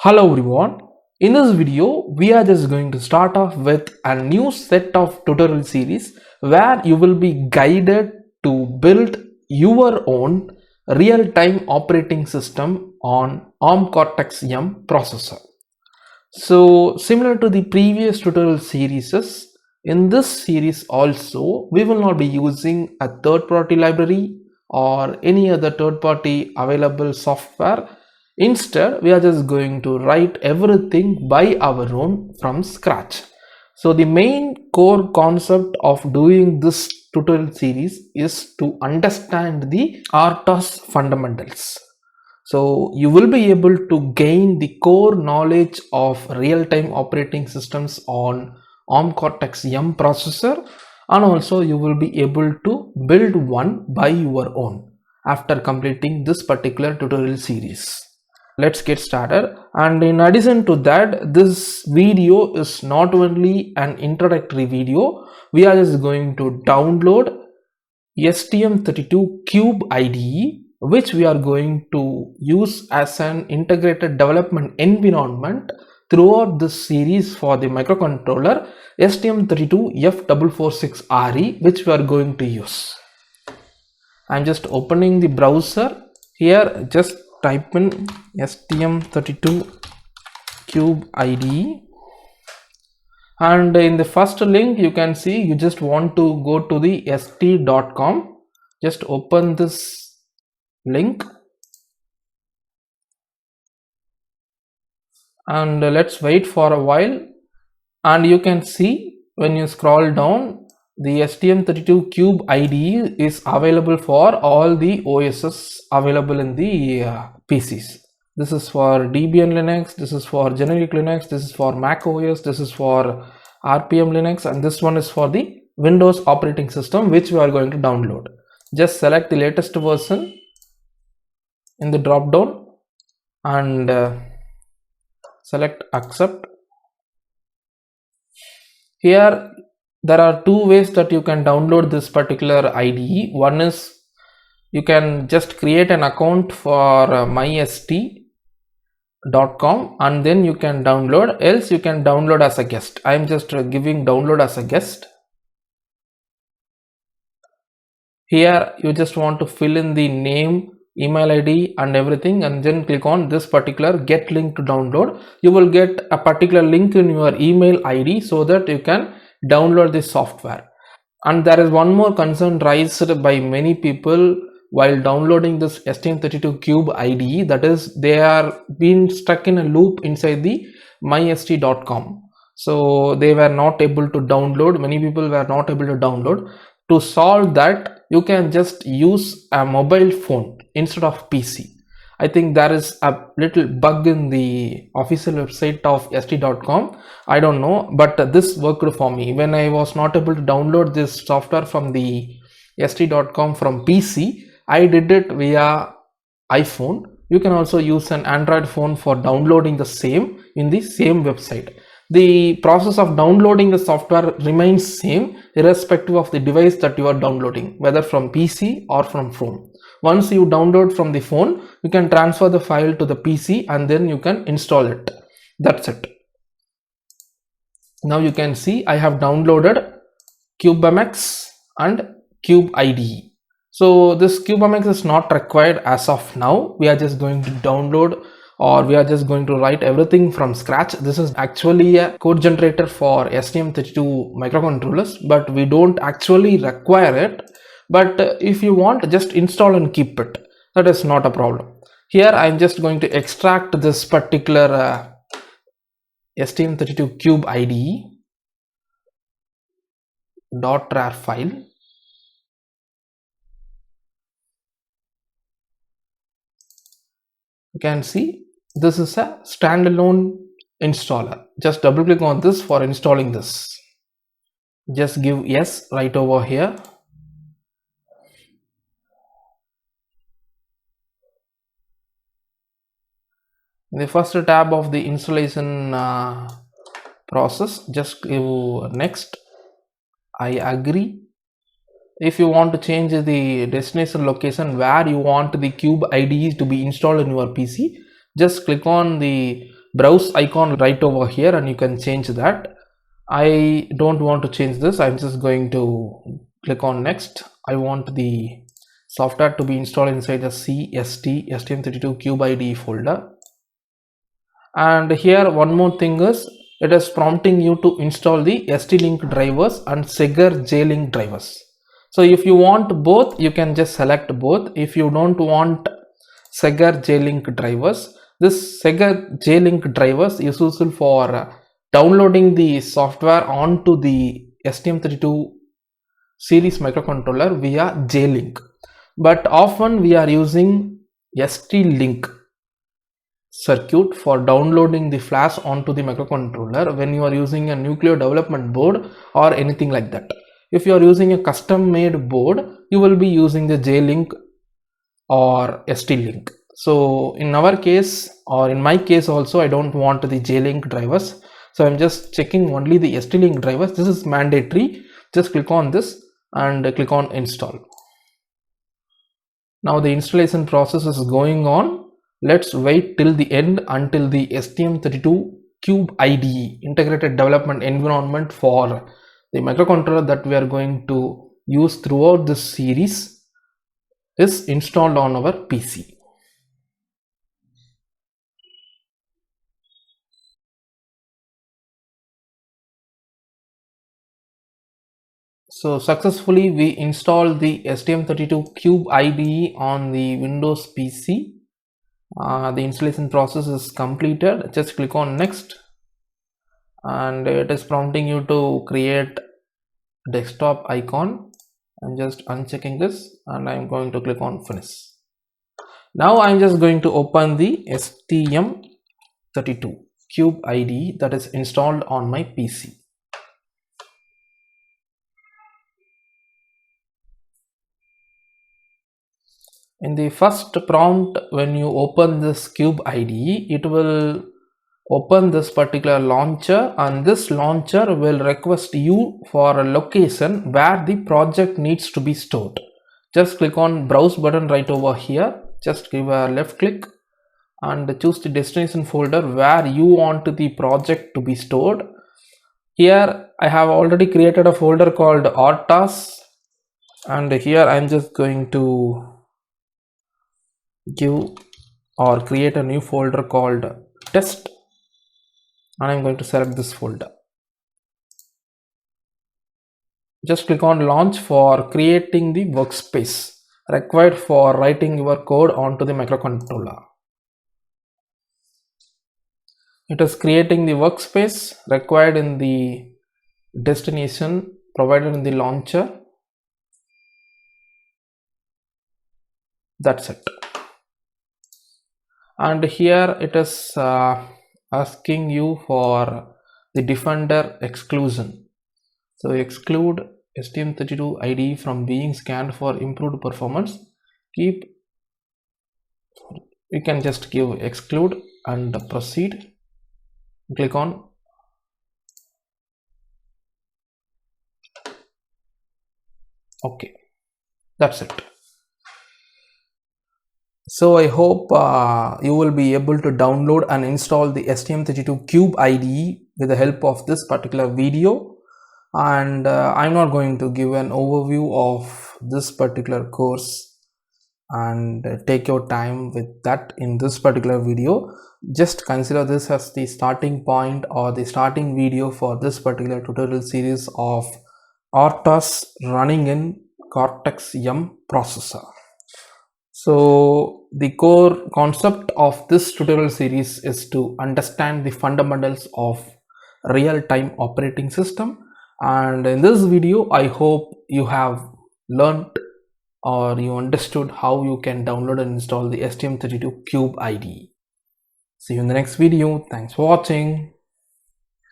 Hello everyone. In this video, we are just going to start off with a new set of tutorial series where you will be guided to build your own real-time operating system on ARM Cortex-M processor. So similar to the previous tutorial series, in this series also, we will not be using a third-party library or any other third-party available software. Instead, we are just going to write everything by our own from scratch. So the main core concept of doing this tutorial series is to understand the RTOS fundamentals. So you will be able to gain the core knowledge of real-time operating systems on ARM Cortex-M processor, and also you will be able to build one by your own after completing this particular tutorial series. Let's get started. And in addition to that, this video is not only an introductory video. We are just going to download STM32 Cube IDE, which we are going to use as an integrated development environment throughout this series for the microcontroller STM32F446RE, which we are going to use. I'm just opening the browser. Here just type in STM32 Cube IDE, and in the first link you can see you just want to go to the st.com. Just open this link and let's wait for a while, and you can see when you scroll down, the STM32 Cube IDE is available for all the OSs available in the PCs. This is for Debian Linux, this is for generic Linux, this is for Mac OS, this is for RPM Linux, and this one is for the Windows operating system, which we are going to download. Just select the latest version in the drop down and select accept. Here there are two ways that you can download this particular IDE. One is you can just create an account for myst.com and then you can download, else you can download as a guest. I am just giving download as a guest. Here you just want to fill in the name, email ID and everything, and then click on this particular get link to download. You will get a particular link in your email ID so that you can download this software. And there is one more concern raised by many people while downloading this STM32 Cube IDE, that is they are being stuck in a loop inside the myst.com. So they were not able to download, many people were not able to download. To solve that, you can just use a mobile phone instead of PC. I think there is a little bug in the official website of st.com. I don't know, but this worked for me. When I was not able to download this software from the st.com from PC, I did it via iPhone. You can also use an Android phone for downloading the same in the same website. The process of downloading the software remains same irrespective of the device that you are downloading, whether from PC or from phone. Once you download from the phone, you can transfer the file to the PC and then you can install it. That's it. Now you can see I have downloaded CubeMX and Cube IDE. So this CubeMX is not required as of now. We are just going to download, or we are just going to write everything from scratch. This is actually a code generator for STM32 microcontrollers, but we don't actually require it. But if you want, just install and keep it. That is not a problem. Here I'm just going to extract this particular STM32 Cube IDE .rar file. You can see this is a standalone installer. Just double click on this for installing this. Just give yes right over here. In the first tab of the installation process, just give next. I agree. If you want to change the destination location where you want the Cube IDE to be installed in your PC, just click on the browse icon right over here, and you can change that. I don't want to change this. I'm just going to click on next. I want the software to be installed inside the STM32 cube IDE folder. And here one more thing is, it is prompting you to install the ST-Link drivers and Segar J-Link drivers. So if you want both, you can just select both. If you don't want Segar J-Link drivers, this Segar J-Link drivers is useful for downloading the software onto the STM32 series microcontroller via J-Link. But often we are using ST-Link circuit for downloading the flash onto the microcontroller when you are using a nuclear development board or anything like that. If you are using a custom made board, you will be using the J-Link or ST-Link. So in our case, or in my case also, I don't want the J-Link drivers, so I'm just checking only the ST-Link drivers. This is mandatory. Just click on this and click on install. Now the installation process is going on. Let's wait till the end until the STM32 cube IDE, integrated development environment for the microcontroller that we are going to use throughout this series, is installed on our PC. So successfully we installed the STM32 cube IDE on the Windows PC. The installation process is completed. Just click on next, and it is prompting you to create desktop icon. I'm just unchecking this and I'm going to click on finish. Now I'm just going to open the STM32 cube IDE that is installed on my PC. In the first prompt, when you open this cube IDE, it will open this particular launcher, and this launcher will request you for a location where the project needs to be stored. Just click on browse button right over here. Just give a left click and choose the destination folder where you want the project to be stored. Here I have already created a folder called RTOS, and here I'm just going to give or create a new folder called test, and I'm going to select this folder. Just click on launch for creating the workspace required for writing your code onto the microcontroller. It is creating the workspace required in the destination provided in the launcher. That's it. And here it is asking you for the Defender exclusion. So exclude STM32 IDE from being scanned for improved performance. You can just give exclude and proceed. Click on OK. That's it. So I hope you will be able to download and install the STM32 cube IDE with the help of this particular video. And I'm not going to give an overview of this particular course and take your time with that in this particular video. Just consider this as the starting point or the starting video for this particular tutorial series of RTOS running in Cortex-M processor. So the core concept of this tutorial series is to understand the fundamentals of real-time operating system, and in this video I hope you have learned or you understood how you can download and install the STM32 cube IDE. See you in the next video. Thanks for watching.